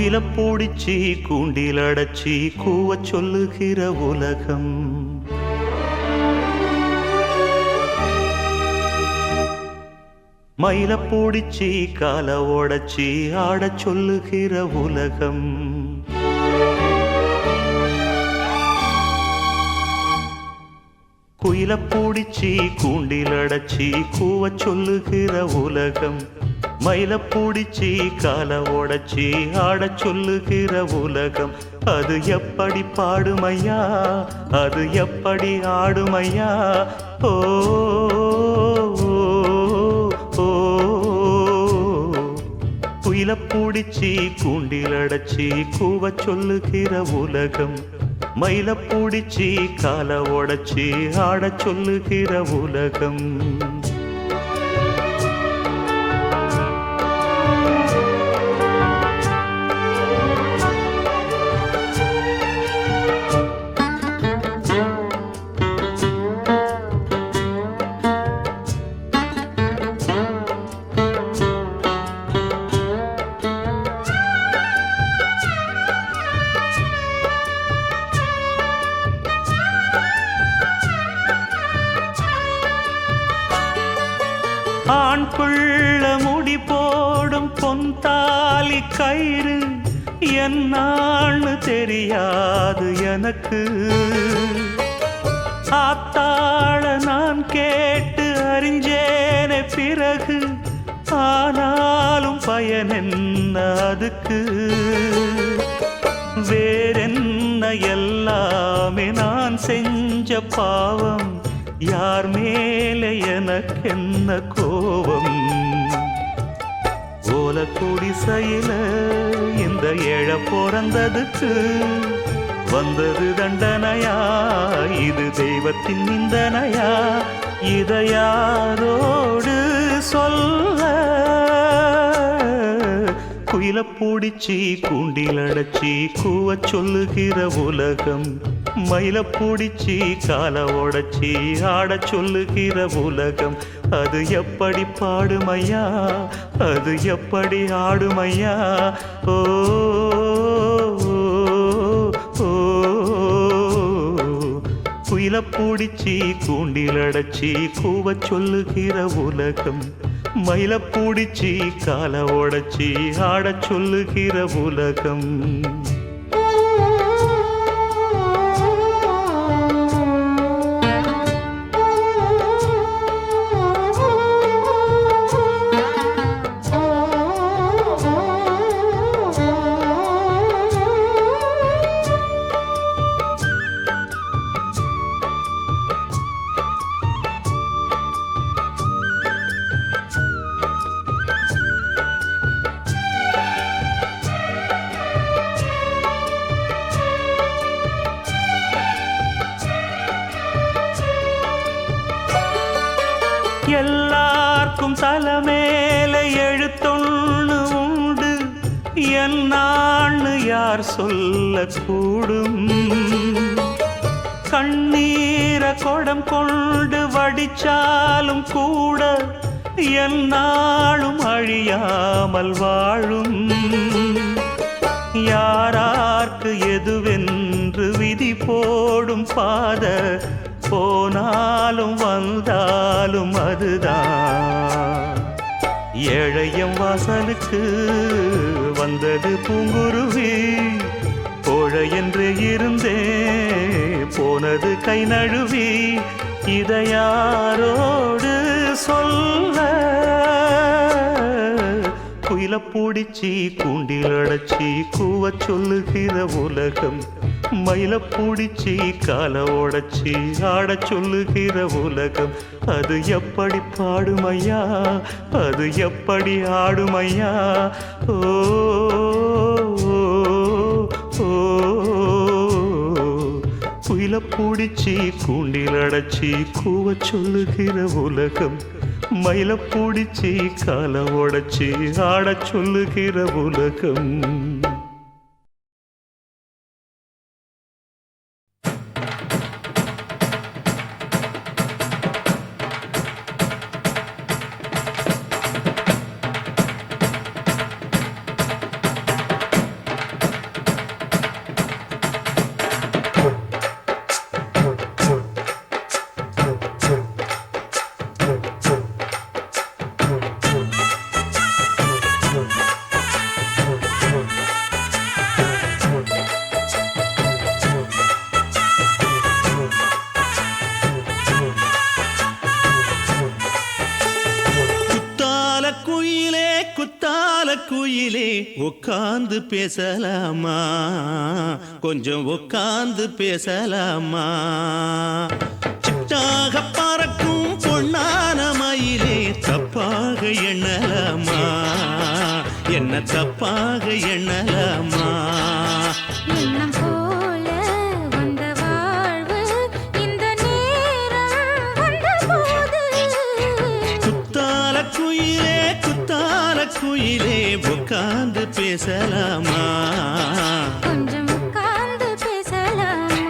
குயில பூடிச்சி கூண்டில் அடைச்சி கூவ சொல்லுகிற உலகம். மயில பூடிச்சி கால ஓடச்சி ஆட சொல்லுகிற உலகம். குயில பூடிச்சி கூண்டில் அடைச்சி கூவ சொல்லுகிற உலகம். மயில பூடிச்சி கால ஓடச்சி ஆட சொல்லுகிற உலகம். அது எப்படி பாடுமையா, அது எப்படி ஆடுமையா. ஓ குயில பூடிச்சி கூண்டில் அடைச்சி கூவ சொல்லுகிற உலகம். மயில பூடிச்சி கால ஓடச்சி ஆட சொல்லுகிற உலகம். ஆண் புள்ள முடி போடும் பொன்தாலி கயிறு என்னான்னு தெரியாது எனக்கு. ஆத்தாள நான் கேட்டு அறிஞ்சேனே பிறகு, ஆனாலும் பயன் என்ன அதுக்கு. வேறென்ன எல்லாமே நான் செஞ்ச பாவம், யார் மேலே எனக்கென்ன கோபம். ஓல குடிசையில இந்த ஏழ பிறந்ததுக்கு வந்தது தண்டனையா, இது தெய்வத்தின் நிந்தனையா. இதை யாரோடு சொல்ல. குயில பூடிச்சி கூண்டில் அடைச்சி கூவ சொல்லுகிற உலகம். மயில பூடிச்சி கால ஓடச்சி ஆட சொல்லுகிற உலகம். அது எப்படி பாடுமையா, அது எப்படி ஆடுமையா. ஓ குயில பூடிச்சி கூண்டில் அடைச்சி கூவ சொல்லுகிற உலகம். மயில பூடிச்சி கால ஓடச்சி ஆட சொல்லுகிற உலகம். எல்லாருக்கும் தலைமேல எழுத்தொன்னு உண்டு, என்னான்னு யார் சொல்லக்கூடும். கண்ணீர கொடம் கொண்டு வடிச்சாலும் கூட என்னாலும் அழியாமல் வாழும். யாரார்க்கு எதுவென்று விதி போடும் பாத, போனாலும் வந்தாலும் அதுதான். ஏழையம் வாசலுக்கு வந்தது பூங்குருவி, கோழை என்று இருந்தே போனது கை நழுவி. இதை யாரோடு சொல்ல. குயில பூடிச்சி கூண்டில் அடைச்சி கூவ சொல்லுகிற உலகம். மயில பூடிச்சி கால ஓடச்சி ஆட சொல்லுகிற உலகம். அது எப்படி பாடுமையா, அது எப்படி ஆடுமையா. ஓ குயில பூடிச்சி கூண்டில் அடைச்சி கூவ சொல்லுகிற உலகம். மயில பூடிச்சி கால ஓடச்சி ஆட சொல்லுகிற உலகம். குயிலே உட்கார்ந்து பேசலாமா கொஞ்சம் உட்கார்ந்து பேசலாமா சிட்டாக பறக்கும் பொன்னான மயிலே தப்பாக எண்ணலாமா என்ன தப்பாக எண்ணலாமா எண்ணம் போல வந்த வாழ்வு இந்த நேரம் வந்தபோது குத்தால குயிலே உட்கார்ந்து பேசலாமா கொஞ்சம் உட்கார்ந்து பேசலாமா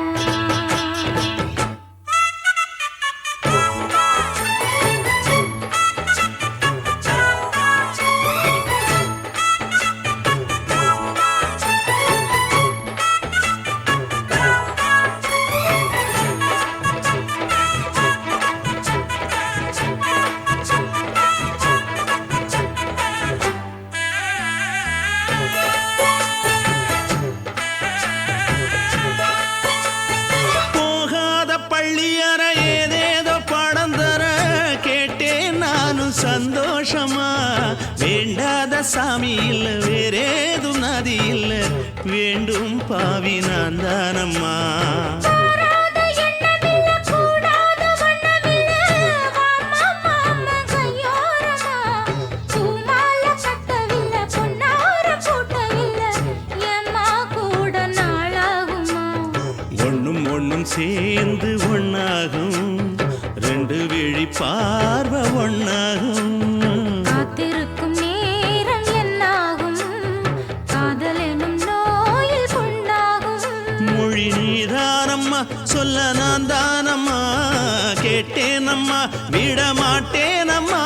சந்தோஷமா வேண்டாத சாமி இல்ல வேறேதும் நதி இல்ல வேண்டும் பாவி நான் தானம்மா ஒண்ணும் ஒண்ணும் சேர்ந்து ஒண்ணாகும் ரெண்டு விழி பார்வை ஒண்ணாகும் காத்திருக்கும் நேரம் என்னாகும் காதல் எனும் நோயில் கொண்டாகும் மொழி நீதானம்மா சொல்ல நான் தானம்மா கேட்டேனம்மா விட மாட்டேனம்மா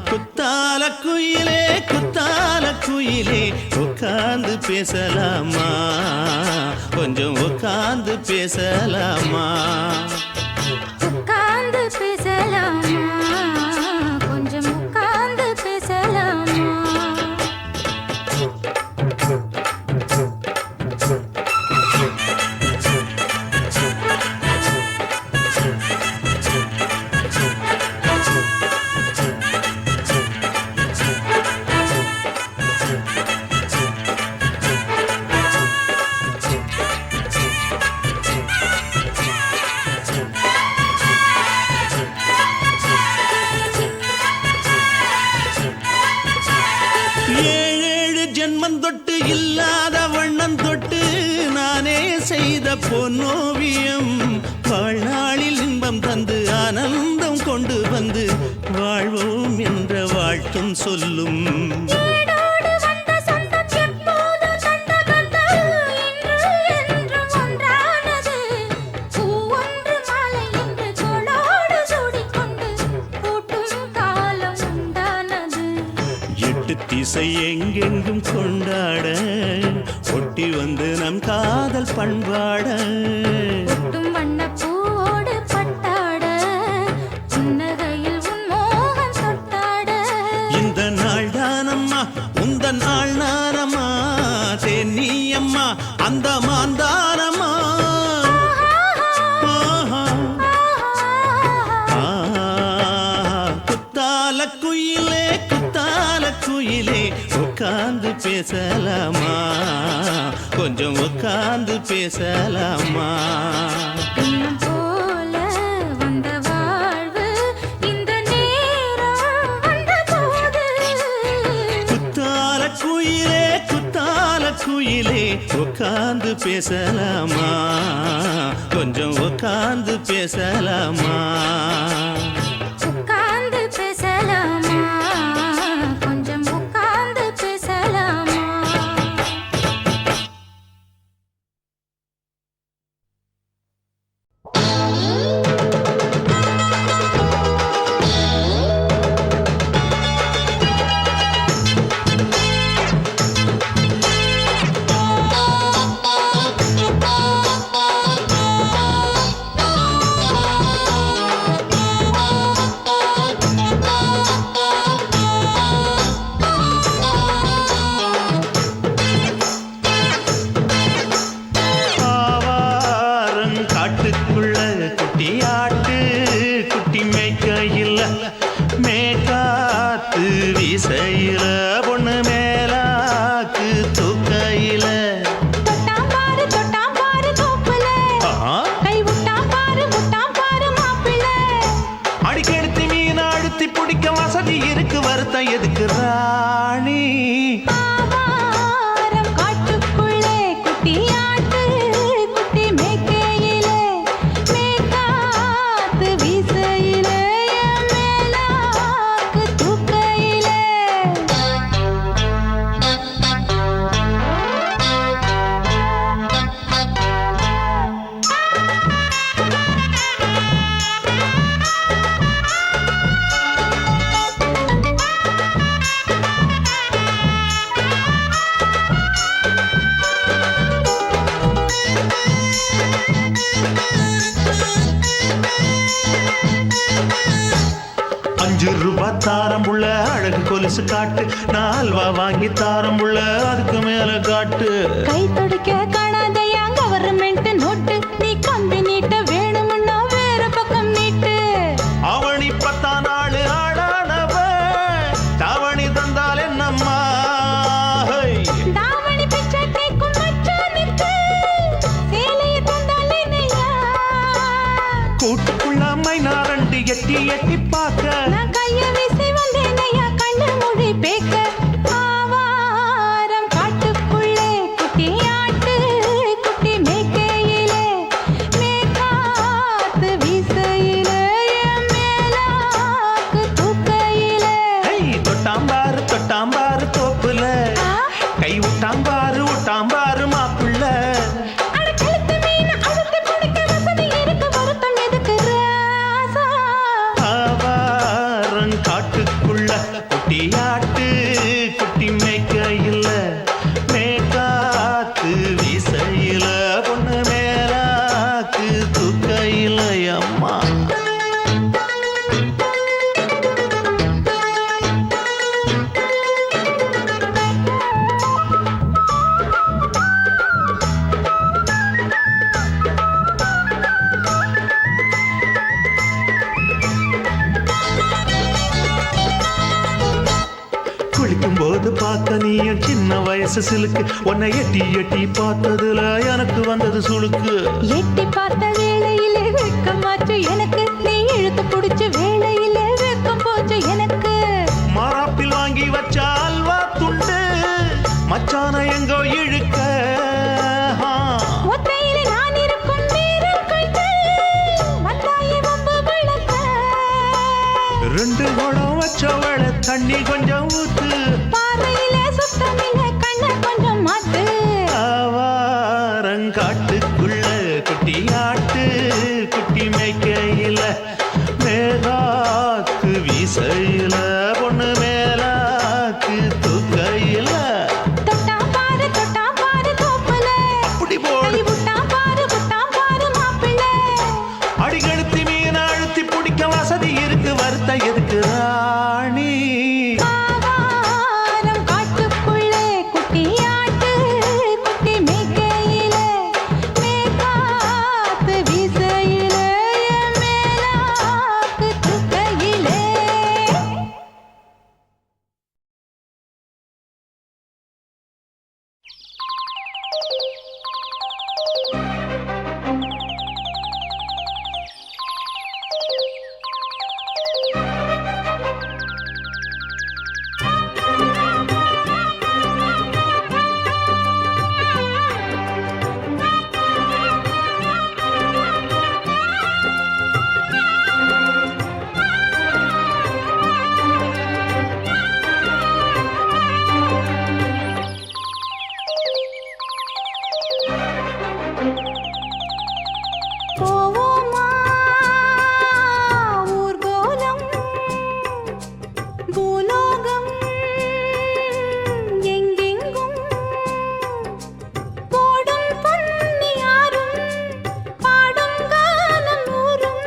குத்தால குயிலே உட்கார்ந்து பேசலாமா கொஞ்சம் உட்கார்ந்து பேசலாமா உட்கார்ந்து பேசலாமா கொஞ்சம் உட்கார்ந்து பேசலாமா தொட்டு இல்லாத வண்ணம் தொட்டு நானே செய்த பொன்னோவியம் வாழ்நாளில் இன்பம் தந்து ஆனந்தம் கொண்டு வந்து வாழ்வோம் என்ற வாழ்த்தும் சொல்லும் திசை எங்கெங்கும் கொண்டாட ஒட்டி வந்து நம் காதல் பண்பாட வண்ணப்பூவோடு பட்டாட புன்னகையில் உன் மோகம் தொட்டாட இந்த நாள் தானம்மா உந்த நாள் நானம்மா தென்னியம்மா அந்த மாந்தானம்மா குயிலே உட்கார்ந்து பேசலாமா கொஞ்சம் உட்கார்ந்து பேசலாமா போல வந்த வாழ்வு இந்த நேரம் வந்தபோது குத்தால குயிலே உட்கார்ந்து பேசலாமா கொஞ்சம் உட்கார்ந்து பேசலாமா உட்கார்ந்து பேசலாமா கொஞ்சம் உட்கார்ந்து பேசலாமா கொலுசு காட்டு, நான் அல்வா வாங்கி தாரம் உள்ள அதுக்கு மேல காட்டு. கை தொடுக்க காணாதையா கவர்மெண்ட் நோட்டு, நீ கம்பி நீட்ட வேணும்னா வேற பக்கம் நீட்டு. அவனி 10 நாள் ஆடானவ தாவணி தந்தால் என்னம்மா? தாவணி பிச்சை கேக்கும் மச்சானுக்கு சேலையை தந்தால் என்னையா? கூட்டுக்குள்ள மைனாரண்டு எட்டி எட்டி பார்க்க, நான் கைய வீசி வந்தேனையா கண்ணு மொழி பேக்க. ஆவாரம் காட்டுக்குள்ளே குட்டி ஆட்டு குட்டி மேய்க்கையிலே, மேற்காத்து வீசையிலே, என் மேலாக்கு தூக்கையிலே. தொட்டாம்பாரு தொட்டாம்பாரு தோப்புல, கை விட்டாம்பாரு விட்டாம்பாரு மாப்புள்ள. அட கழுத்து மீன் அழுத்து குடிக்க வசதி இருக்கு, வருத்தம் எதுக்கு ராசா? ஆவாரம் காட்டுக்குள்ள குட்டியாட்டு குட்டி மேய்க்கையில, மேற்காத்து வீசையில, பொண்ணு மேலாக்கு தூக்கையில அம்மா. குளிக்கும் போது பார்க்க நீயும் சின்ன வயசு சிலுக்கு, உன்னை எட்டி எட்டி பார்த்ததுல எனக்கு வந்தது சுளுக்கு. எட்டி பார்த்த வேளையிலே வெட்கமாச்சு எனக்கு, நீ இழுத்து புடிச்சு வேளையிலே வெட்கம் போச்சு எனக்கு. மாறாப்பில் வாங்கி வச்ச அல்வா துண்டு மச்சான எங்கோ இழுக்க. ஒத்தையிலே நான் இருக்கும் நேரம் கண்டு வந்தாயே வம்பு விளக்க. 2 குடம் வச்சவள தண்ணி கொஞ்சம் ஊத்து, பாறையிலே சுத்தமில்லை கண்ண கொஞ்சம் மாத்து. ஆவாரங்காட்டுக்குள்ள குட்டியாட்டு குட்டி மேய்க்கையில, மேலாக்கு வீசையில, பொண்ணு மேலாக்கு தூக்கையில. தொட்டாம் பாரு தோப்புல, அப்படி போடு கை விட்டாம் பாரு மாப்பிள்ளை. அடிகழுத்தி மீன் அழுத்தி பிடிக்க வசதி இருக்கு, வருத்த எதுக்கு ராணி? ஆவாரம் காட்டுக்குள்ளே குட்டியாட்டு குட்டி மேய்க்கையிலே, மேற்காத்து வீசையிலே, என் மேலாக்கு தூக்கையிலே. போவோமா ஊர்கோலம், பூலோகம் எங்கெங்கும் போடும் பொன்னியாரும், பாடும் காலம் ஊரும்,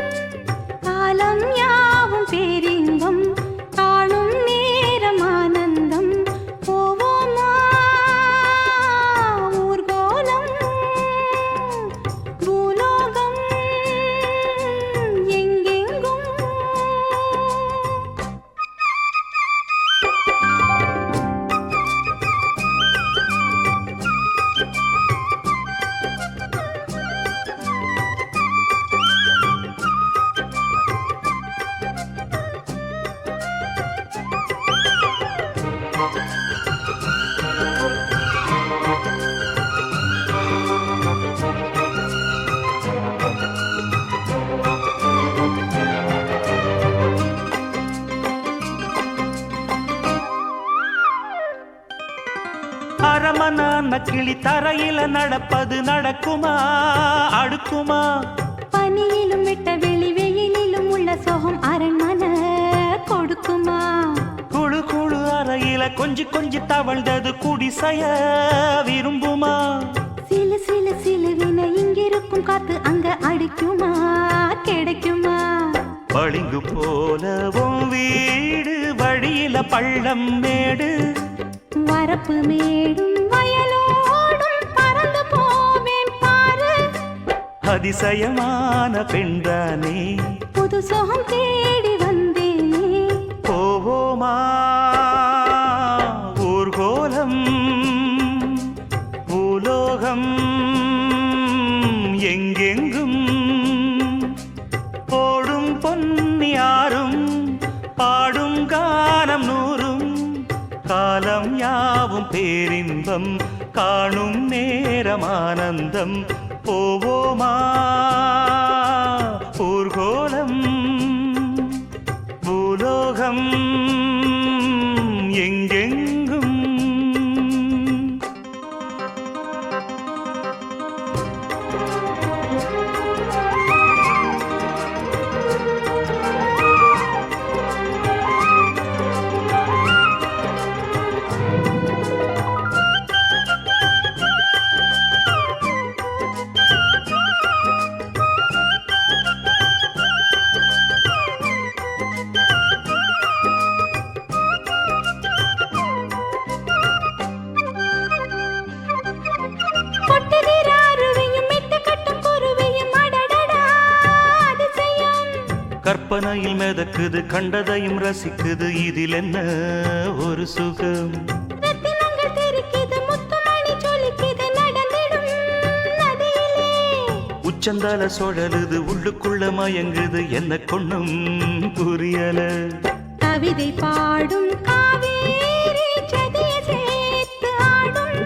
காலம் யாவும் பேரின்பம், காணும் நேரம் ஆனந்தம். போவோமா ஊர்கோலம், பூலோகம் எங்கெங்கும். அரமனான கிளி தரையில நடப்பது நடக்குமா அடுக்குமா? பனியிலும் விட்ட வெளி வெயிலிலும் உள்ள சோகம் அரண்மனை கொடுக்குமா? குழு குழு அறையில கொஞ்சி கொஞ்சி தவழ்ந்தது குடிசைய விரும்புமா? சிலு சிலு சிலுவின இங்கிருக்கும் காத்து அங்க அடிக்குமா கிடைக்குமா? பளிங்கு போலவும் வீடு வழியில பள்ளம் மேடு வரப்பு மேடும் வயலோடும் பறந்து போவேன் பாரு அதிசயமான பெண்தானே புது சுகம் தேடி வந்தேனே போவோமா ஊர்கோலம் பூலோகம் எங்கெங்கும் ஓடும் பொன்னியாரும் பாடும் கானம் நூறும் காலம் யாவும் பேரின்பம் காணும் நேரம் ஆனந்தம் போவோமா ஊர்கோலம் பூலோகம் எங்கெங்கும் கொட்டுகிற அருவியும் மெட்டு கட்டும் குருவியும் அடடடா அதிசயம் கற்பனையில் மிதக்குது கண்டதையும் ரசிக்குது இதில் என்ன ஒரு சுகம் ரத்தினங்கள் தெரிக்குது முத்துமணி சொலிக்குது நடந்திடும் நதியிலே உச்சந்தால சுழலுது உள்ளுக்குள்ள மயங்குது என்ன கொண்ணும் புரியல கவிதை பாடும் காவேரி சதிய சேர்த்து ஆடும்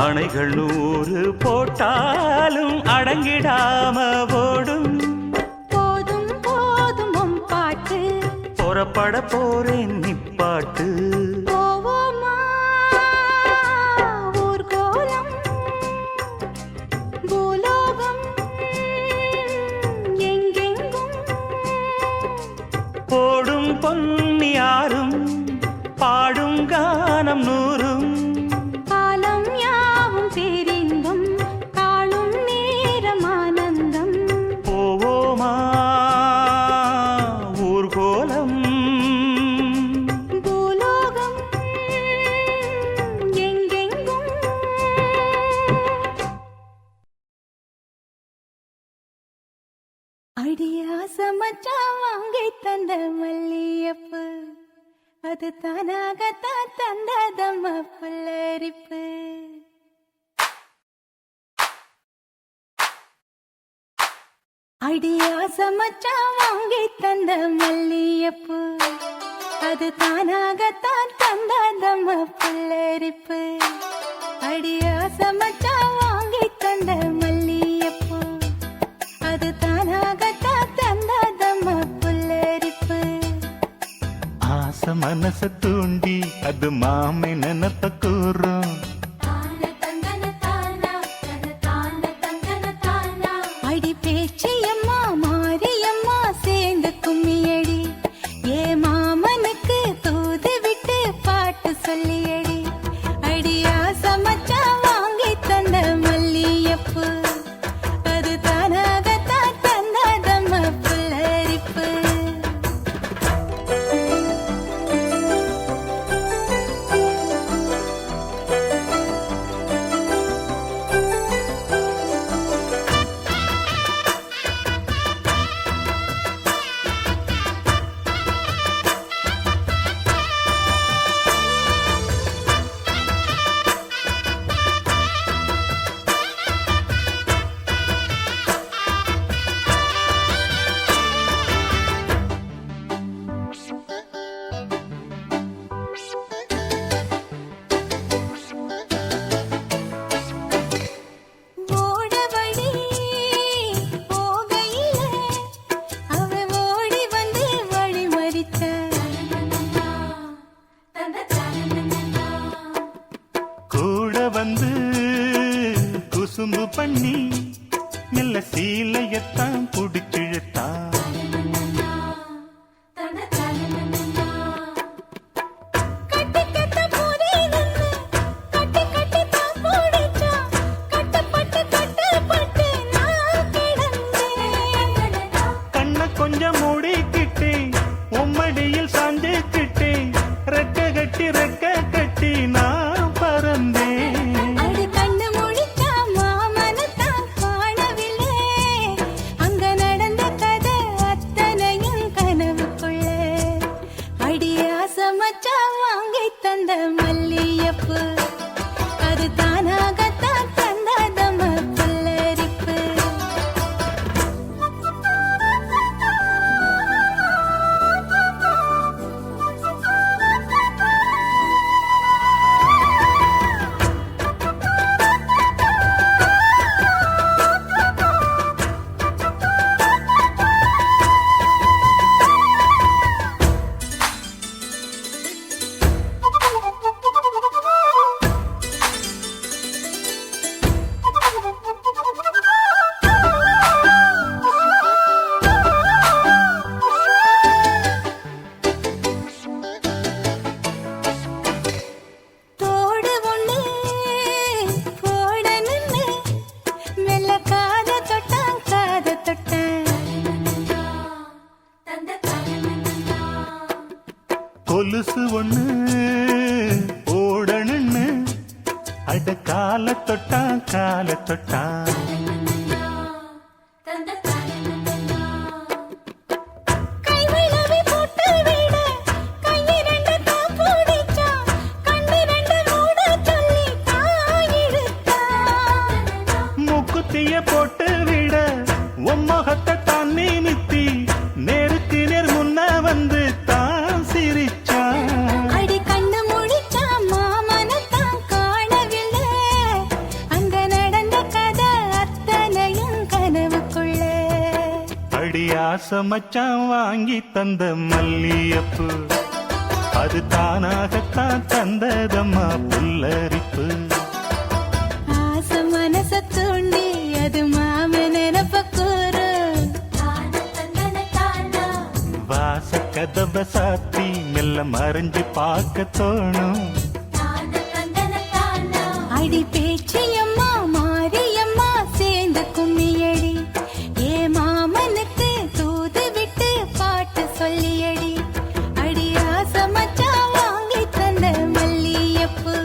அணைகள் 100 போட்டாலும் அடங்கிடாம ஓடும் போதும் போதும் உன் பாட்டு புறப்பட போறேன் நிப்பாட்டு போவோமா ஊர்கோலம் பூலோகம் எங்கெங்கும் போடும் பொன்னியாரும் பாடும் கானம் நூறும் காலம் யாவும் பேரின்பம் காணும் நேரம் ஆனந்தம் போவோமா ஊர்கோலம் பூலோகம் எங்கெங்கும் அடியாசமச்சா வாங்கி தந்த மல்லியப்பு அது தானாகத்தான் தந்ததம்ம புல்லரிப்பு அடியாசமச்சா வாங்கி தந்த மல்லியப்பு அது தானாகத்தான் தந்ததம்ம புல்லரிப்பு அடியாசமச்சா வாங்கி தந்த மல்லியப்பு அது தானாகத்தான் தந்ததம்ம புல்லரிப்பு ஆசை மனச தூண்டி அது மாமை நினப்ப கூறும் அடி பேச்சியம்மா மாரியம்மா சேர்ந்து கும்மியடி ஏ மாமனுக்கு தூது விட்டு பாட்டு சொல்லியடி அடியா சமச்சா வாங்கி தந்த மல்லியப்பு அது தானாகத்தான் தந்ததம்ம புல்லரிப்பு ஓடவழி போகையில அவ ஓடி வந்து வழிமறித்த கூட வந்து குசும்பு பண்ணி மெல்ல சீலையத்தான் புடிச்சிழுத்தா கட்டி கட்ட போதே நின்னு கட்டி கட்டி தான் போடிச்சா கட்டப்பட்டு நான் கிடந்தேன் கண்ண கொஞ்சம் மூடி கால தொட்டான் கால தொட்டான் மூக்குத்திய போட்டு விட உம்மகத்தை தான் நிமித்தி நேருக்கு நேர் முன்ன வந்து தான் சிரிச்சான். அடி கண்ணு முடிச்சா மாமனத்தான் காணவில்லை, அங்க நடந்த கதை அத்தனையும் கனவுக்குள்ள. அடி ஆசை மச்சான் வாங்கி தந்த மல்லியப்பு அது தானாகத்தான் தந்ததம்மா புல்லரிப்பு. ஆசை மனச தூண்டி அது மாம நினப்ப கூறு. வாச கதவை சாத்தி மெல்ல மறைஞ்சு பார்க்க தோணும். அடி பேச்சியம்மா மாரியம்மா சேர்ந்து கும்மியடி, ஏ மாமனுக்கு தூது விட்டு பாட்டு சொல்லியடி. அடி ஆசை மச்சான் வாங்கி தந்த மல்லியப்பு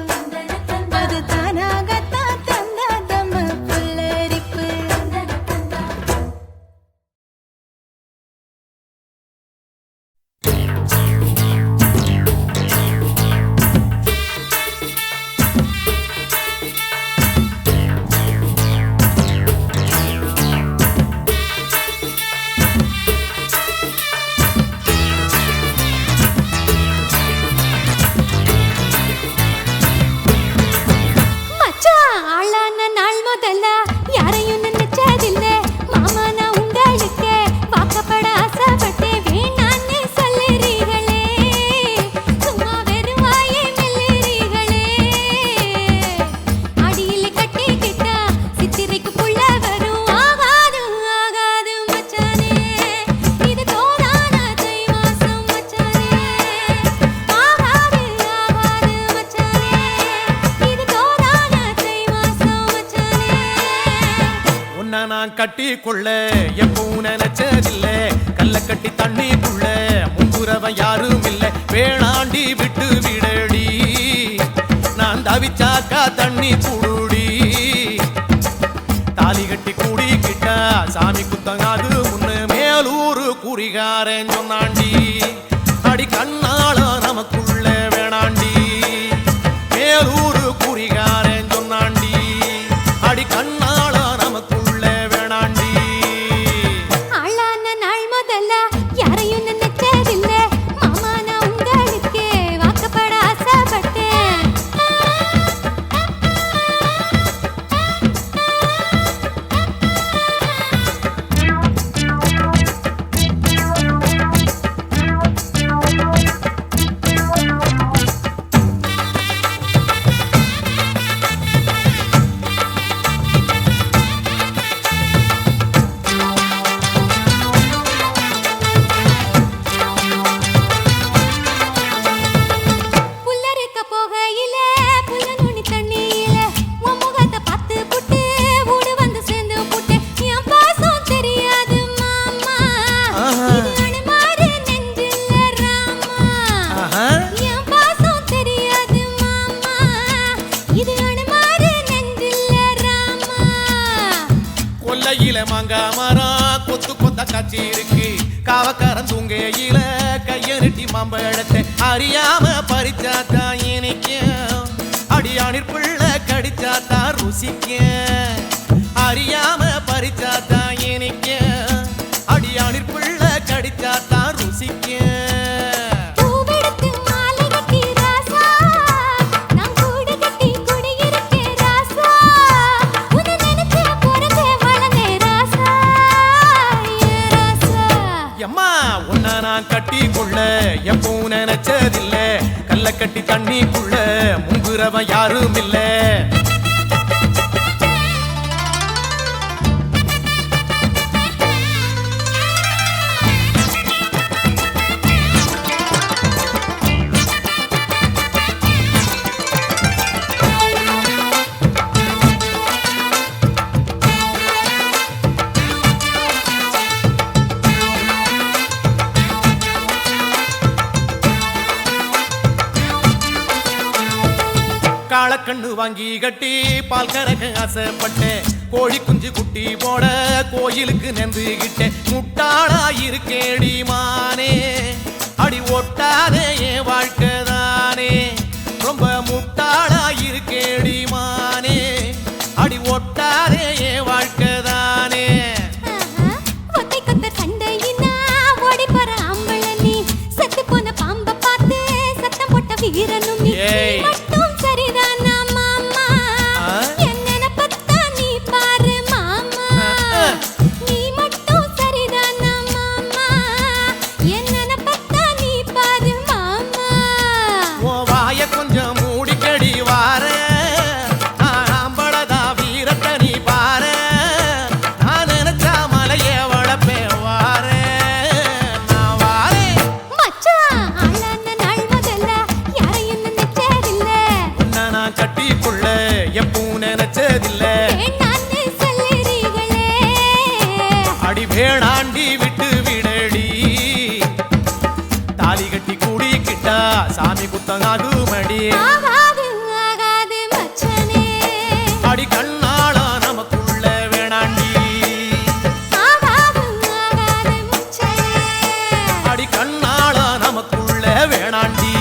அது தானாகத்தான் தந்ததம்ம புல்லரிப்பு. மச்சான் ஆளான நாள் முதல்ல யாரையும் நினைச்சதில்ல, மாமா நான் உங்களுக்கு வாக்கப்பட ஆசைப்பட்டேன், வேணான்னு சொல்லுறீங்களே, சும்மா வெறும் வாயே மெல்லுறீங்களே. அடியில கட்டிக்கிட்டா சித்திரைக்கு புள்ள வரும், ஆகாது ஆகாது மச்சானே, இது தோதான தை மாசம் மச்சானே, ஆகாது ஆகாது மச்சானே, இது தோதான தை மாசம் மச்சானே. உன்னை நான் கட்டி கொள்ள எப்பவும் நினைச்சதில்ல, கல்ல கட்டி தண்ணிக்குள்ள முன்புறவன் யாரும் இல்ல, வேணாண்டி விட்டு விடடி, நான் தவிச்சாக்கா தண்ணி குடுடி, தாலி கட்டி கூடிக்கிட்டா சாமி குத்தங்காது முன்னு மேலூரு குறிகாரன் சொன்னாண்டி, அடி கண்ணால நமக்குள்ள வேணாண்டி, மேலூரு குறிகாரன் சொன்னாண்டி, அடி கண்ணால நமக்குள்ள வேணாண்டி. ஆளான நாள் முதல்ல யாரையும் நினைச்சதில்ல, மாமா நான் உங்களுக்கு வாக்கப்பட ஆசைப்பட்டேன். புல்லறுக்க போகையில புல்ல நுனி தண்ணியில உன் முகத்தை பார்த்து புட்டு ஊடு வந்து சேர்ந்து புட்டு, என் பாசம் தெரியாது மாமா, இது அனுமாரு நெஞ்சில ராமா. என் பாசம் தெரியாது மாமா, இது அனுமாரு நெஞ்சில ராமா. கொல்லையில மாங்கா மரம் கொத்து கொத்த காட்சி இருக்கு, காவக்காரன் தூங்கையில கைய நெட்டி மாம்பழத்தை அறியாம பறிச்சாத்தான் இனிக்கும், அடியானிற் பிள்ளை கடிச்சாத்தான் ருசிக்கும், அறியாம பறிச்சாத்தான் இனிக்கும், அடியானிற் பிள்ளை கடிச்சாத்தான் ருசிக்கும். பூவெடுத்து மாலை கட்டி ராசா, நான் கூடு கட்டி குடியிருக்கேன் ராசா, உன்னை நினைச்சு பிறந்தே வளர்ந்தேன் ராசா, ஏ ராசா. எம்மா உன்னை நான் கட்டி கொள்ள எப்பவும் நினைச்சதில்ல, கல்ல கட்டி தண்ணிக்குள்ள முங்குறவன் யாரும் இல்ல. காள கண்ணு வாங்கி கட்டி பால் கறக்க ஆசைப்பட்டேன் கோழி குஞ்சு குட்டி போட கோயிலுக்கு நெந்துகிட்டேன் முட்டாளாயிருக்கேடி மானே அடி ஒட்டாதே என் வாழ்க்கைதானே ரொம்ப முட்டாளாயிருக்கேடி மானே அடி ஒட்டாதே என் வாழ்க்கைதானே ஒத்தை கொத்த சண்டையினா ஓடி போற ஆம்பள நீ செத்து போன பாம்ப பார்த்து சத்தம் போட்ட வீரனும் நீ ஏய். மட்டும் சரிதானா மாமா என்ன பத்தா நீ பாரு மாமா நீ மட்டும் சரிதானா மாமா என்ன பத்தா நீ பாரு மாமா உன் வாய கொஞ்சம் மூடிக்கடி வார நான் ஆம்பளதா வீரத்தை நீ பாரு நான் நினைச்சா மலைய வளப்பேன் வார நான் வாரேன் மச்சான் ஆளான நாள் முதல்ல யாரையும் நினைச்சதில்ல உன்னை நான் கட்டிக்குள்ள எப்பவும் நினைச்சதில்ல வேண்டான்னு சொல்லுறீங்களே அடி வேணாண்டி விட்டு விடடி தாலி கட்டி கூடிக்கிட்டா சாமி குத்தங்காகுமடி ஆகாது ஆகாது மச்சனே அடி கண்ணாளா நமக்குள்ள வேணாண்டி ஆகாது ஆகாது மச்சனே அடி கண்ணாளா நமக்குள்ள வேணாண்டி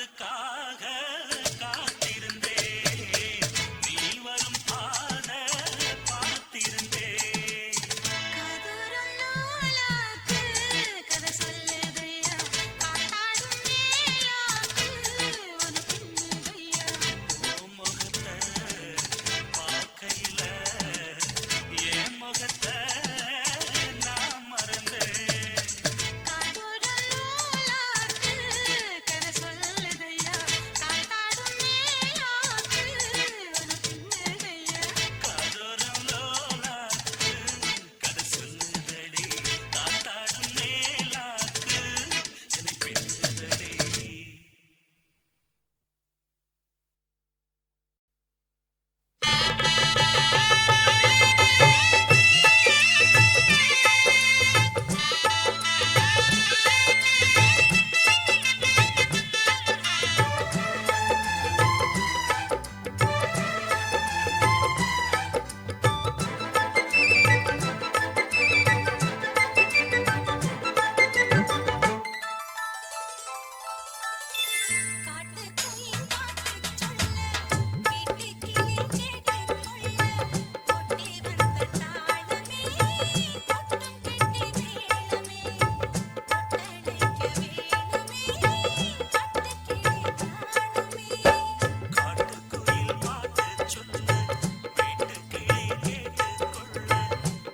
அதுக்காக காத்திருந்தேன் நீ வரும் பாத பார்த்திருந்தேன் காதோரம் நூலாக்கு கதை சொல்லுதையா காத்தாடும் மேலாக்கு உனக்கு பின்னுதையா உன் முகத்தை பார்க்கையில என் முகத்தை நான் மறந்தேன் காதோரம் நூலாக்கு கதை சொல்லுதையா காத்தாடும் மேலாக்கு உனக்கு பின்னுதையா காதோரம் லோலாக்கு கதை சொல்லுதடி காத்தாடும் மேலாக்கு என்னை பெண்ணுதடி காட்டுக்குயில் பாட்டு சொல்ல வீட்டுக்கிளி கேட்டு கொள்ள கொட்டி வந்த தாளமே கொட்டும் கெட்டி மேளமே கொட்டடைக்க வேணுமே கட்டுக்கிளி தாளமே காட்டுக்குயில் பாட்டு சொல்ல வீட்டுக்கிளி கேட்டுக்கொள்ள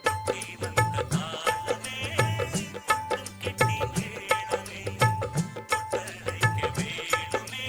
கொட்டி வந்த தாளமே கொட்டும் கெட்டி மேளமே கொட்டடைக்க வேணுமே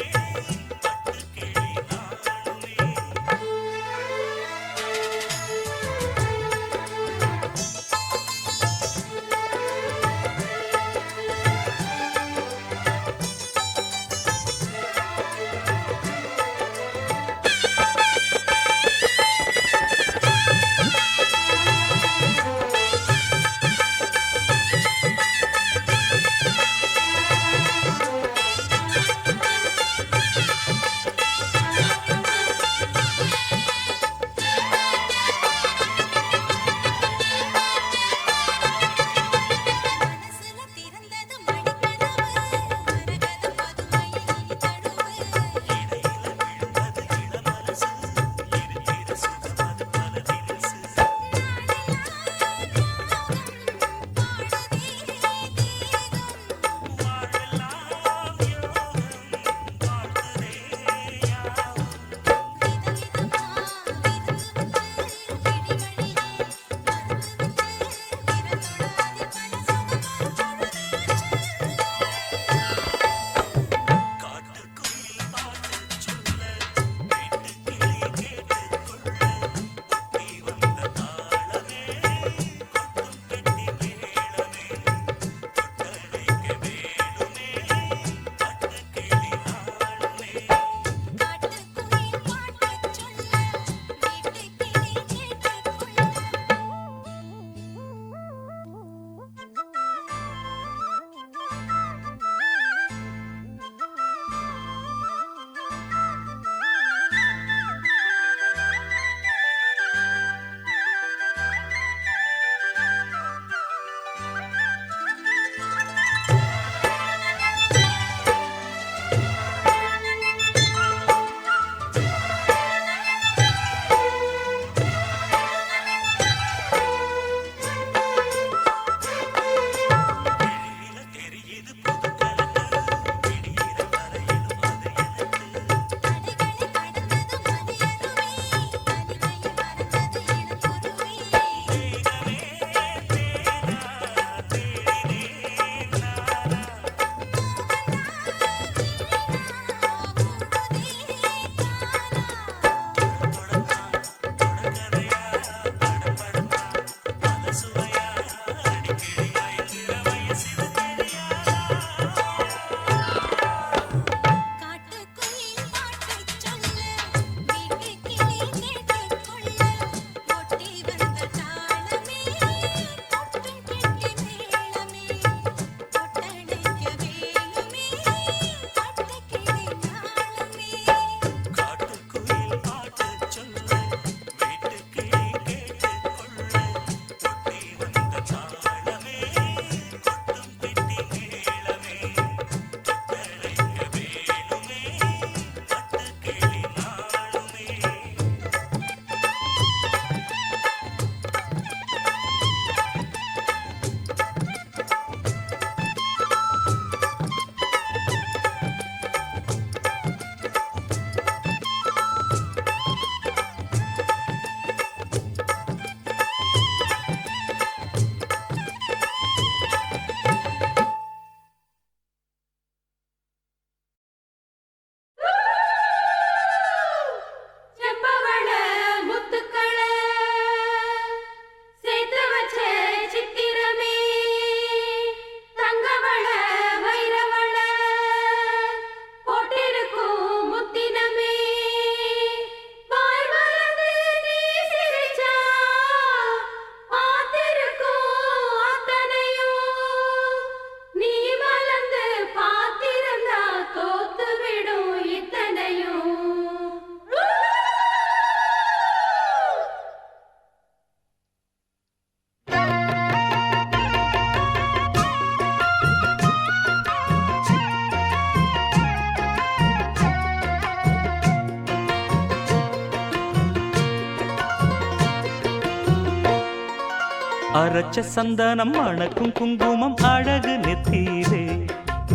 அரைச்ச சந்தனம் மணக்கும் குங்குமம் அழகு நெத்தியிலே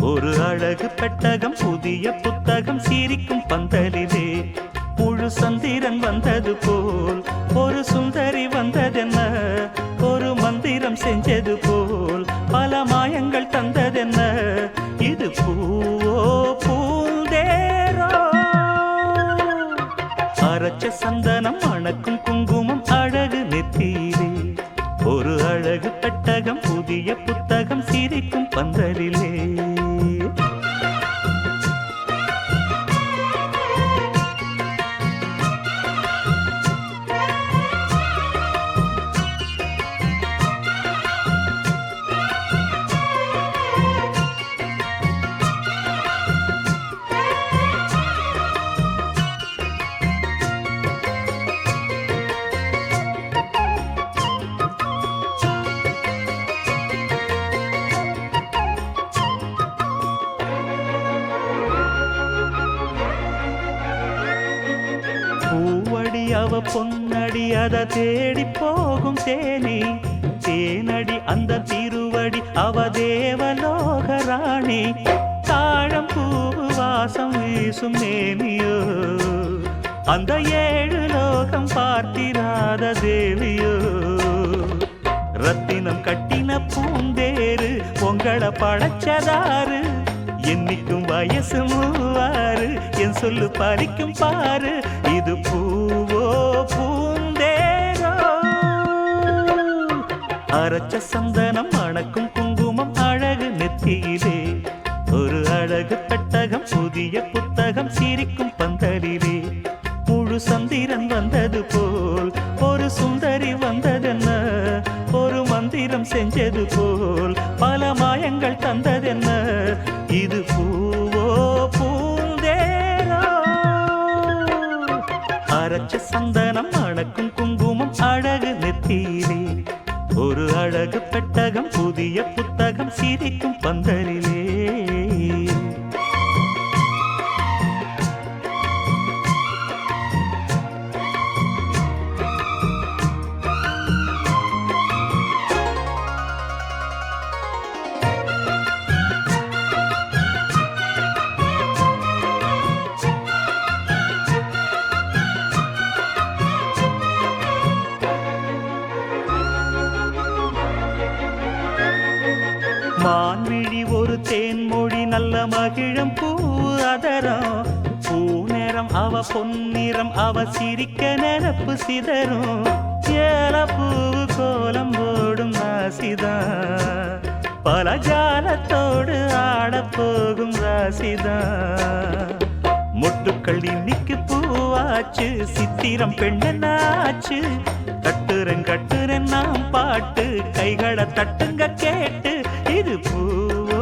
ஒரு அழகு பெட்டகம் புதிய புத்தகம் சிரிக்கும் பந்தலிலே முழு சந்திரன் வந்தது போல் ஒரு சுந்தரி வந்ததென்ன ஒரு மந்திரம் செஞ்சது போல் பல மாயங்கள் தந்ததென்ன இது பூவோ பூந்தேரோ அரைச்ச சந்தனம் மணக்கும் குங்குமம் அழகு நெத்தியிலே ஒரு அழகு பெட்டகம் புதிய புத்தகம் சிரிக்கும் பந்தலிலே பூவடி அவ பொன்னடி அத தேடி போகும் தேனி தேனடி அந்த திருவடி அவ தேவலோகராணி தாழம் பூவு வாசம் வீசும் மேனியோ அந்த 7 லோகம் பார்த்திராத தேவியோ ரத்தினம் கட்டின பூந்தேரு உங்களை படைச்சதாரு என்னைக்கும் வயசு 36 என் சொல்லு பறிக்கும் பாரு இது பூவோ பூந்தேரோ அரைச்ச சந்தனம் மணக்கும் குங்குமம் அழகு நெத்தியிலே ஒரு அழகு பெட்டகம் புதிய புத்தகம் சிரிக்கும் பந்தலிலே முழு சந்திரன் வந்தது போல் ஒரு சுந்தரி வந்ததென்ன ஒரு மந்திரம் செஞ்சது போல் பல மாயங்கள் தந்ததென்ன இது பூவோ பூந்தேரோ அரைச்ச சந்தனம் மணக்கும் குங்குமம் அழகு நெத்தியிலே ஒரு அழகு பெட்டகம் புதிய புத்தகம் சிரிக்கும் பந்தலிலே மான்விழி ஒரு தேன்மொழி நல்ல மகிழம் பூ அதரம் பூநேரம் அவ பொன்னிறம் அவ சிரிக்க நினப்பு சிதறும் ஏல பூவு கோலம் போடும் ராசிதான் பல ஜாலத்தோடு ஆடப்போகும் ராசிதான் மொட்டுக்கள் இன்னைக்கு பூவாச்சு சித்திரம் பெண்ணாச்சு கட்டுறேன் நாம் பாட்டு கைகளை தட்டுங்க கேட்டு இது பூவோ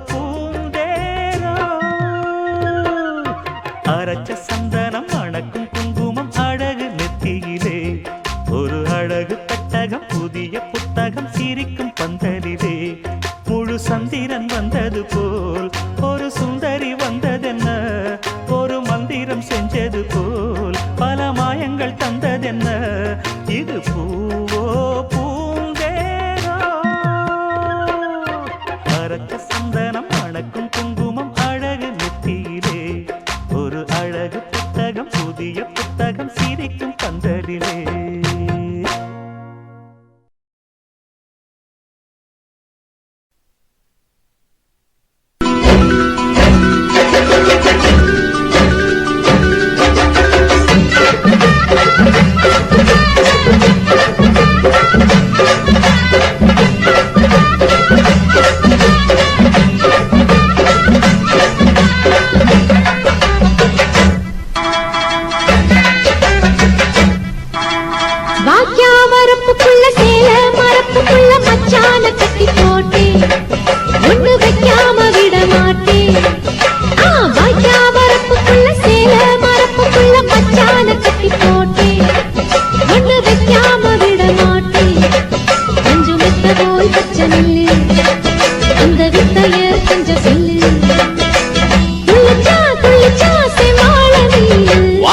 பூந்தேரோ அரைச்ச சந்தனம் மணக்கும் குங்குமம் அழகு நெத்தியிலே ஒரு அழகு பெட்டகம் புதிய புத்தகம் சிரிக்கும் பந்தலிலே முழு சந்திரன் வந்தது போல் ஒரு சுந்தரி வந்ததென்ன ஒரு மந்திரம் செஞ்சது போல் பல மாயங்கள் தந்ததென்ன இது பூவோ பூந்தேரோ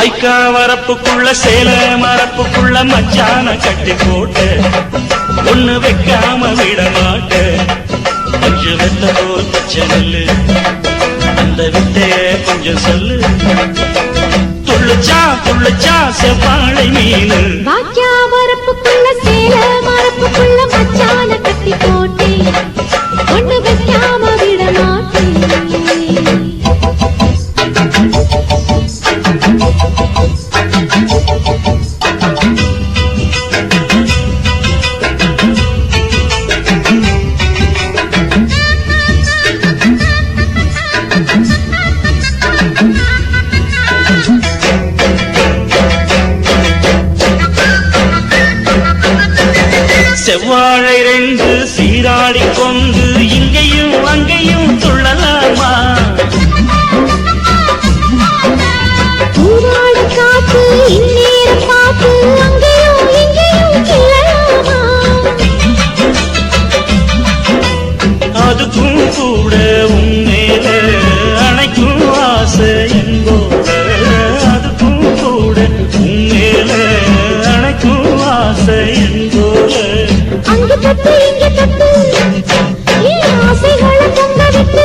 வாய்க்கா வரப்புக்குள்ள சேல மரப்புக்குள்ள மச்சான கட்டி போட்டு ஒண்ணு வைக்காம விட மாட்ட கொஞ்சம் வெத்த போல் பச்சை நெல்லு அந்த வித்தைய கொஞ்சம் சொல்லு துள்ளுச்சா செவ்வாழை மீனு வாக்கியா வரப்புக்குள்ள சேல மரப்புக்குள்ள மச்சான கட்டி போட்டே ஒண்ணு வைக்காம விட மாட்டேன் செவ்வாழை ரெண்டு சீராடி கொண்டு இங்கேயும் அங்கேயும் துள்ளலாமா ஊராடு காத்து இந்நேரம் பார்த்து அங்கேயும் இங்கேயும் கிளலாமா அதுக்கும் கூட உன்மேல அணைக்கும் ஆசை என்போட அதுக்கும் கூட உன்மேல அணைக்கும் ஆசை என்போட அங்கு தட்டு இங்கு தட்டு ஏன் ஆசைகளை பொங்க விட்டு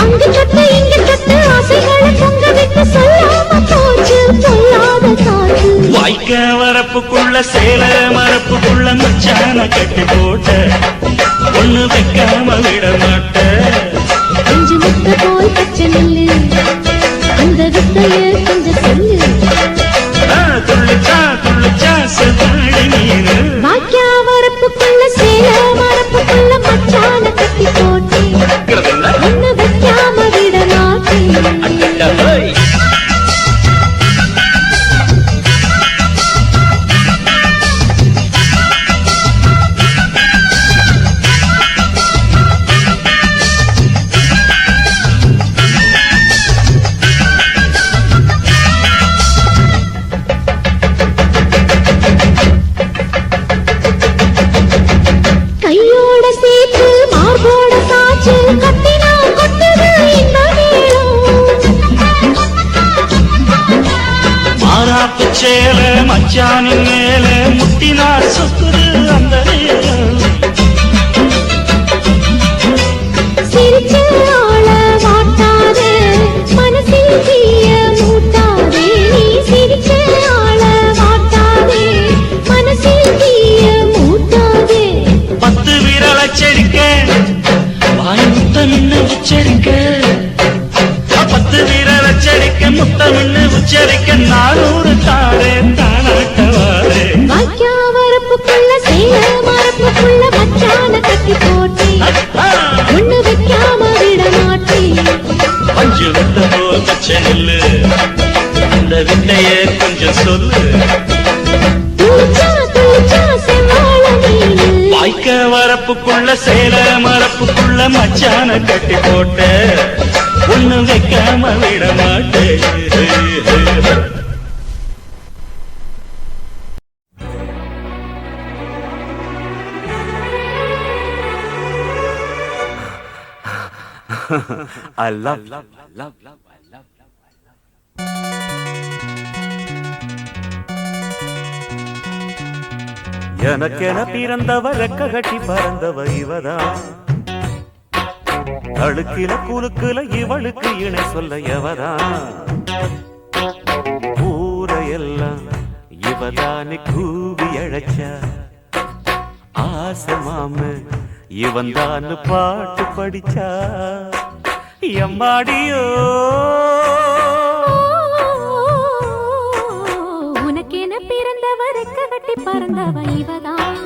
அங்கு தட்டு இங்கு தட்டு ஆசைகளை பொங்க விட்டு சொல்லாம போச்சு சொல்லாத காற்று வாய்க்க வரப்புக்குள்ள சேல மரப்புக்குள்ள மச்சான கட்டி போட்ட ஒண்ணு வைக்காம விட மாட்ட கொஞ்சம் முத்த போல் பச்சை நெல்லு அந்த வித்தைய கொஞ்சம் சொல்லு துள்ளுச்சா செவ்வாழை மீனு வாக்கியா வரப்புக்குள்ள சேல மரப்புக்குள்ள மச்சான கட்டி போட்டே ஒண்ணு வைக்காம விட மாட்டேன் கையோட சேர்த்து மார்போட சாச்சு கத்தினா கொட்டுது இந்த மாறாப்பு சேல மச்சானின் மேல முட்டினா சொக்குது அந்த நேரம் சிரிச்சு ஆள மாட்டாதே மனசில் தீய மூட்டாதே நீ சிரிச்சு ஆள மாட்டாதே மனசில் தீய மூட்டாதே 10 விரல் அச்சரிக்க வாய் முத்தமின்னு உச்சரிக்க 10 விரல் அச்சரிக்க முத்தமின்னு உச்சரிக்க 400 தாரே தானாட்டவாரே வாக்கியா வரப்புக்குள்ள சேல மரப்புக்குள்ள மச்சான கட்டி போட்டே ஒண்ணு வைக்காம விட மாட்டேன் பஞ்சு விட்ட போல் பச்சை நெல்லு அந்த வித்தைய கொஞ்சம் சொல்லு துளிச்சா செவ்வாழை மீனு வாய்க்க வரப்புக்குள்ள சேல மரப்புக்குள்ள மச்சான கட்டி போட்ட ஒண்ணு வைக்காம விட மாட்டேன் I love. எனக்கென பிறந்தவ ரெக்க கட்டி பறந்தவ இவதான் அழுக்கில குலுக்குல இவளுக்கு இணை சொல்ல எவதான் ஊரையெல்லாம் இவதானே கூவி அழைச்சா ஆசை மாம இவன் தான் பாட்டு படிச்சா எம்மாடியோ உனக்கென பிறந்தவ ரெக்க கட்டி பறந்தவ இவதான்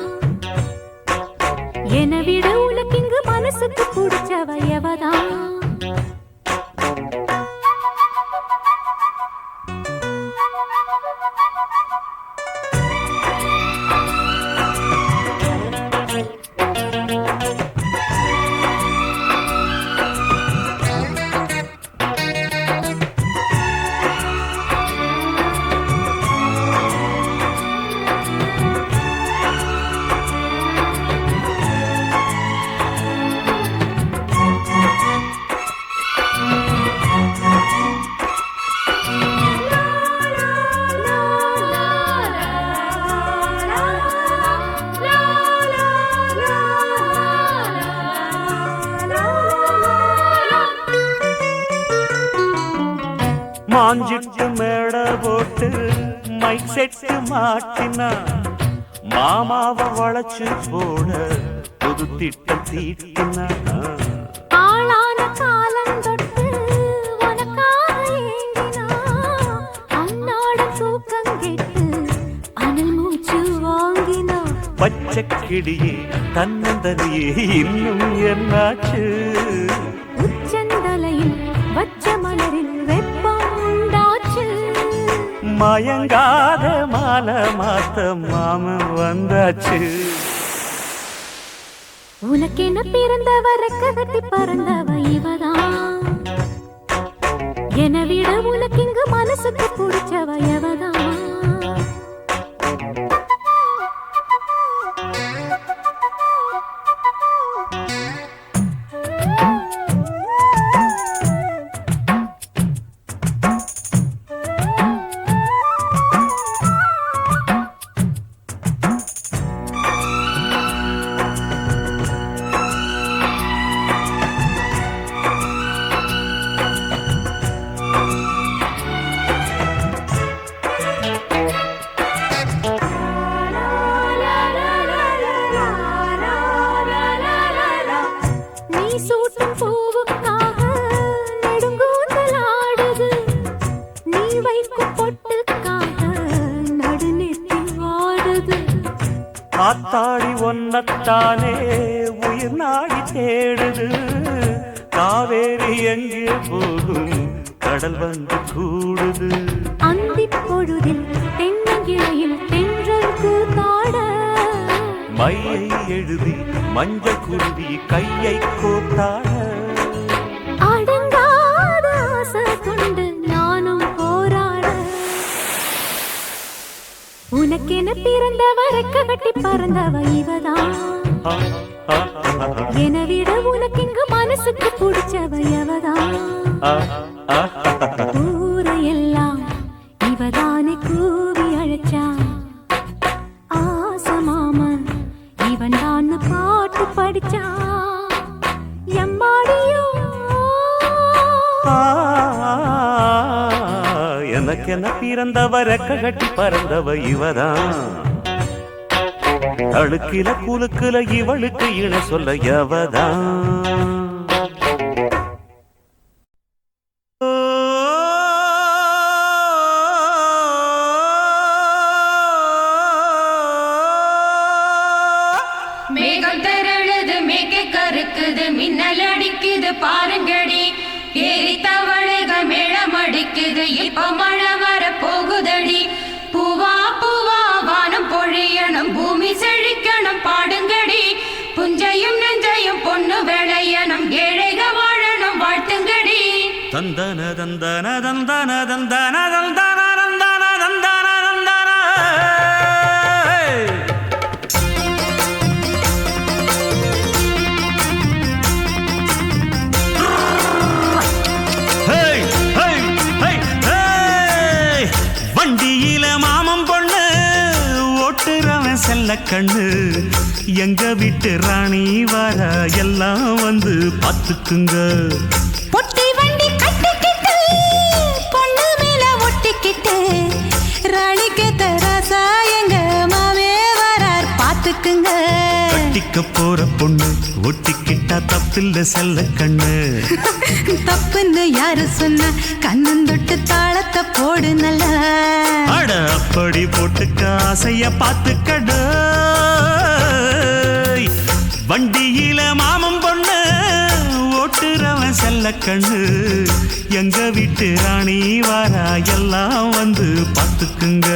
என விட உனக்கு இங்கு மனசுக்கு பிடிச்சவ எவதான் மாஞ்சிட்டு மேட போட்டு மைக் செட்டு மாட்டினா மாமாவை வளைச்சு போட புது திட்டம் தீட்டினா ஆளான காலம் தொட்டு உனக்காக ஏங்கினா அன்னாட தூக்கம் கெட்டு அனல் மூச்சு வாங்கினா பச்சை கிளியே தன்னந்தனியே இன்னும் என்னாச்சு உச்சந்தலையில் வச்ச மலரில் வெப்பம் உண்டாச்சு மயங்காத மாலை மாத்த மாமன் வந்தாச்சு உனக்கென பிறந்தவ ரெக்க கட்டி பறந்தவ இவதான் என விட உனக்கு இங்கு மனசுக்கு பிடிச்சவ எவதான் சூட்டும் பூவுக்காக நெடுங்கூந்தல் ஆடுது நீ வைக்கும் பொட்டுக்காக நடுநெத்தி வாடுது காத்தாடி ஒன்னத்தானே உயிர் நாடி தேடுது காவேரி எங்கே போகும் கடல் வந்து கூடுது அந்திப் பொழுதில் தென்னங்கிளையில் தென்றல் கூத்தாட மையை எழுதி மஞ்சள் குருவி கையை கோத்தாட அடங்காத ஆசை கொண்டு நானும் போராட உனக்கென பிறந்தவ ரெக்க கட்டி பறந்தவ இவதான் என விட உனக்கு இங்கு மனசுக்கு பிடிச்சவ எவதான் ஊரையெல்லாம் இவதானே கூவி அழைச்சா ஆசை மாமன் இவன் தான் பாட்டு படிச்சா எம்மாடியோ எனக்கென பிறந்தவ ரெக்க கட்டி பறந்தவ இவதான் அழுக்கில குலுக்குல இவளுக்கு இண சொல்ல எவதான் மேகம் திரழுது மேய்க்க கருக்குது மின்னல் அடிக்குது பாருங்கடி ஏறி தவளைகள் மேளம் அடிக்குது இப்ப மழை வர போகுதடி பூவா பூவா வானம் பொழியணும் பூமி செழிக்கணும் பாடுங்கடி புஞ்சையும் நெஞ்சையும் பொண்ணு விளையணும் ஏழைக வாழணும் வாழ்த்துங்கடி தந்தன தந்தன தந்தன தந்தன தந்தன தந்தன தந்தன தந்தன வண்டியில மாமன் பொண்ணு ஓட்டுறவன் செல்ல கண்ணு எங்க வீட்டு ராணி வர எல்லாம் வந்து பார்த்துக்குங்க பொட்டி வண்டி கட்டிக்கிட்டு பொண்ணு மேல ஒட்டிக்கிட்டு ராணிக்கு தராசா எங்க மாமே வரார் பாத்துக்குங்க கட்டிக்க போற பொண்ணு ஒட்டிக்கிட்டா தப்பில்ல செல்ல கண்ணு தப்புன்னு யாரு சொன்ன கண்ணந்தொட்டு தாளத்தை போடு நல்ல அட அப்படி போட்டுக்க ஆசைய பார்த்துக்கட வண்டியில மாமன் பொண்ணு ஓட்டுறவன் செல்ல கண்ணு எங்க வீட்டு ராணி வாரா எல்லாம் வந்து பார்த்துக்குங்க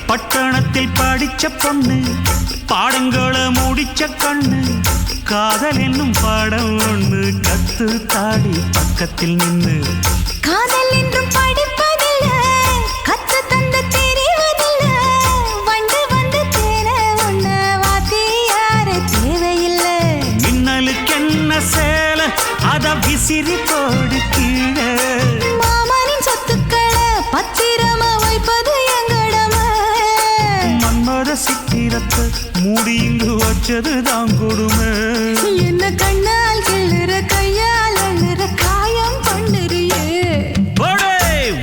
பட்டணத்தில் படிச்ச பொண்ணு பாடங்களை முடிச்ச கண்ணு காதல் என்னும் பாடம் ஒண்ணு கத்து தாடி பக்கத்தில் நின்னு காதல் என்றும் படிப்பதில்ல கத்து தந்த தெரிவதில்ல வண்டு வந்து தேன ஒண்ணு வாத்தி யார தேவையில்லை மின்னல் சிரிப்போடு கீழே மாமனின் சொத்துக்களை பத்திரமா வைப்பது எங்கடமை. மன்மத சித்திரத்தை மூடி இங்கு வச்சது தான் கொடுமை. என்ன கண்ணால் கிள்ளுற கையால் அள்ளுற காயம் பண்ணுறியே. போடே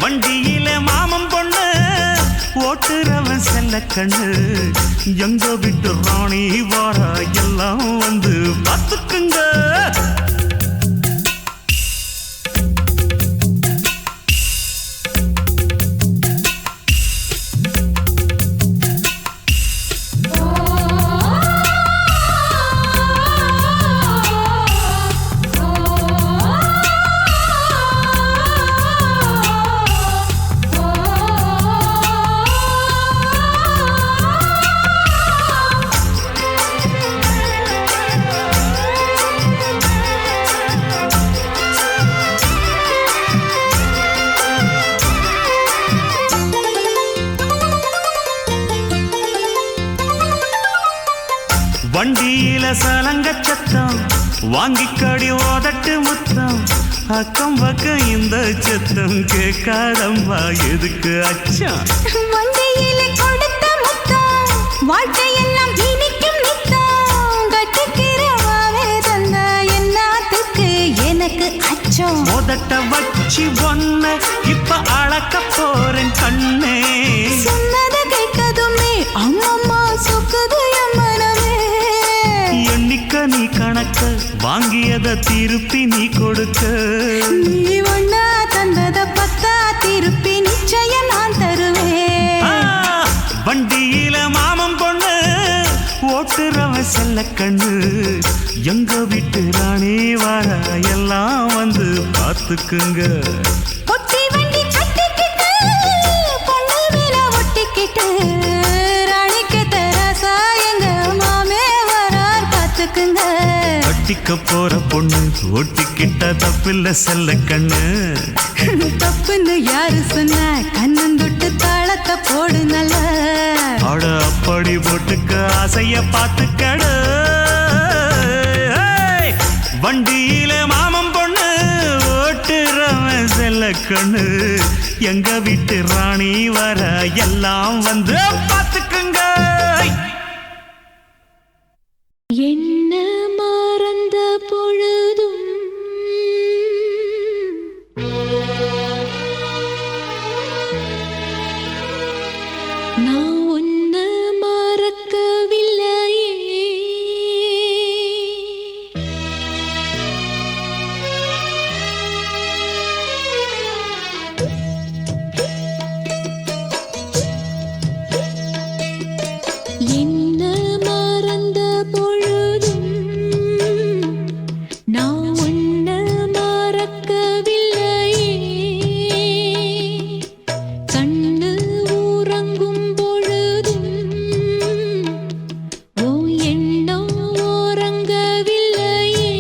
வண்டியில மாமன் பொண்ணு ஓட்டுறவன் செல்ல கண்ணு. எங்க விட்டு ராணி வாரா எல்லாம் வந்து பார்த்துக்குங்க. வண்டியில சலங்க சத்தம் வாங்கிக்கடி ஓதட்டு முத்தம். அக்கம் பக்கம் இந்த சத்தம் கேட்காதம்மா எதுக்கு அச்சம். வண்டியில கொடுத்த முத்தம் வாழ்க்கையெல்லாம் இனிக்கும் நித்தம். கட்டிக்கிறவாவே தந்த என்னத்துக்கு எனக்கு அச்சம். ஓதட்ட வச்சு ஒன்ன இப்ப அளக்க போறேன் கண்ணே. சொன்னதை கேட்கதுமே அம்மம்மா சொக்குது என் மனமே. எண்ணிக்க நீ கணக்க வாங்கியத திருப்பி நீ கொடுக்க. நீ ஒன்னா தந்தத பத்தா திருப்பி நிச்சயம் நான் தருவேன். வண்டியில மாமன் பொண்ணு ஓட்டுறவன் செல்ல கண்ணு. எங்க வீட்டு ராணி வார எல்லாம் வந்து பார்த்துக்குங்க. ஒட்டி வண்டி கட்டிக்கிட்டு பொண்ணு மேல ஒட்டிக்கிட்டு ராணிக்கு தராசா எங்க மாமே வரார் பார்த்துக்குங்க. கட்டிக்க போற பொண்ணு ஒட்டிக்கிட்ட தப்பில்ல செல்ல கண்ணு. தப்புன்னு யாரு சொன்ன கண்ணந்தொட்டு தாளத்தை போடு நல்ல. அட அப்படி போட்டுக்க ஆசைய பார்த்துக்கடு. வண்டியில மாமன் பொண்ணு ஓட்டுறவன் செல்ல கண்ணு. எங்க வீட்டு ராணி வர எல்லாம் வந்து பார்த்துக்குங்க. என்ன மறந்த பொழுதும் நான் உன்ன மறக்கவில்லையே. என்ன மறந்த பொழுதும் நான் உன்ன மறக்கவில்லையே. கண்ணு உறங்கும் பொழுதும் ஓ எண்ணம் உறங்கவில்லையே.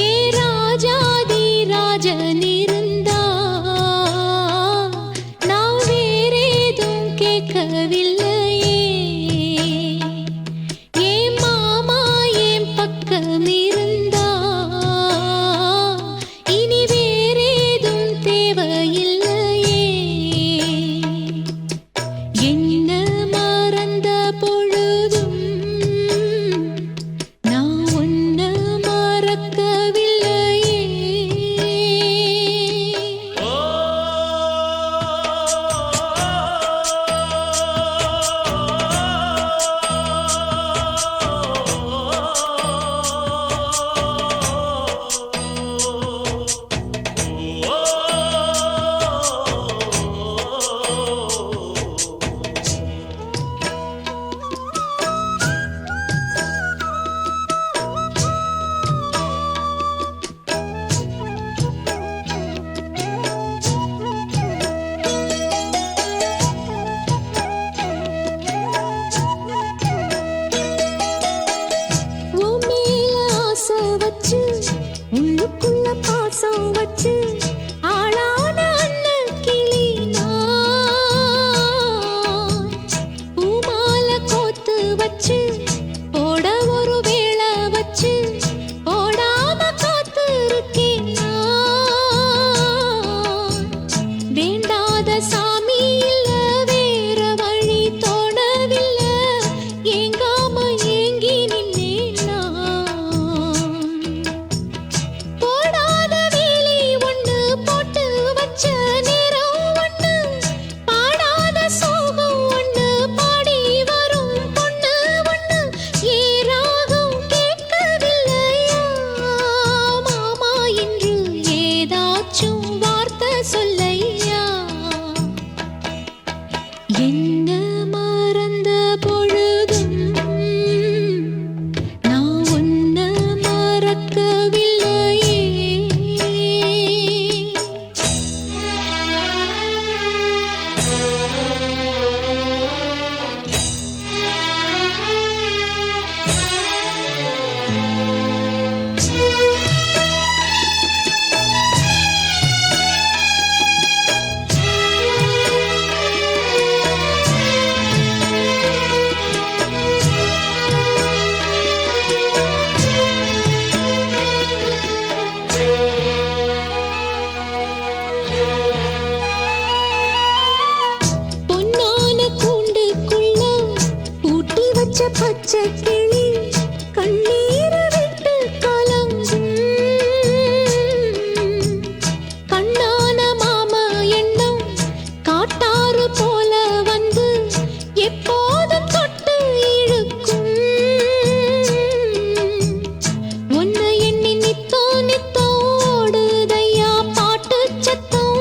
ஏ ராஜாதி ராஜனிருந்தா நான் வேறேதும் கேட்கவில்லையே. ஏன் மாமா என் பக்கம் இருந்தா இனி வேறேதும் தேவையில்லையே. என்ன மறந்த பொழுதும் நான் உன்ன மறக்கவில்லையே. உன் மேல ஆசை வச்சு உள்ளுக்குள்ள பாசம் வச்சு ஆளான அண்ணன் கிளி நான். பூமாலை கோத்து வச்சு போட ஒரு வேளை வச்சு போடாம காத்து பச்சை கிளி கண்ணீர் விட்டு கலங்கும் கண்ணான மாமா எண்ணம் காட்டாறு போல வந்து எப்போதும் தொட்டு இழுக்கும் உன்னை எண்ணி நித்தோ நித்தோ ஓடுதையா பாட்டு சத்தம்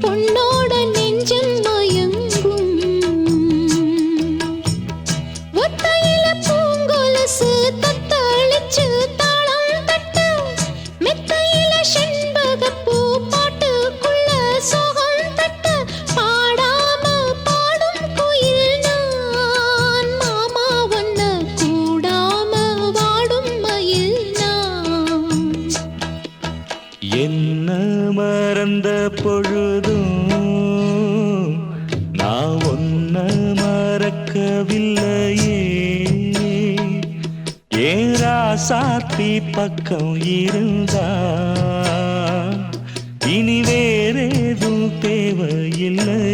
பொன்னோட நெஞ்சம் மயங்கும் ஒத்தையில பூங்கொலுசு தத்தளிச்சு தாளம் தட்ட மெத்தையில செண்பகப்பூ பாட்டுக்குள்ள சோகம் தட்ட பாடாம பாடும் குயில் நான் மாமா ஒன்ன கூடாம வாடும் மயில் நான் என்ன மறந்த பொழுதும் நான் ஒன்ன மறக்கவில்லையே ஏராசாத்தி பக்கம் இருந்தா இனி வேறேதும் தேவையில்லை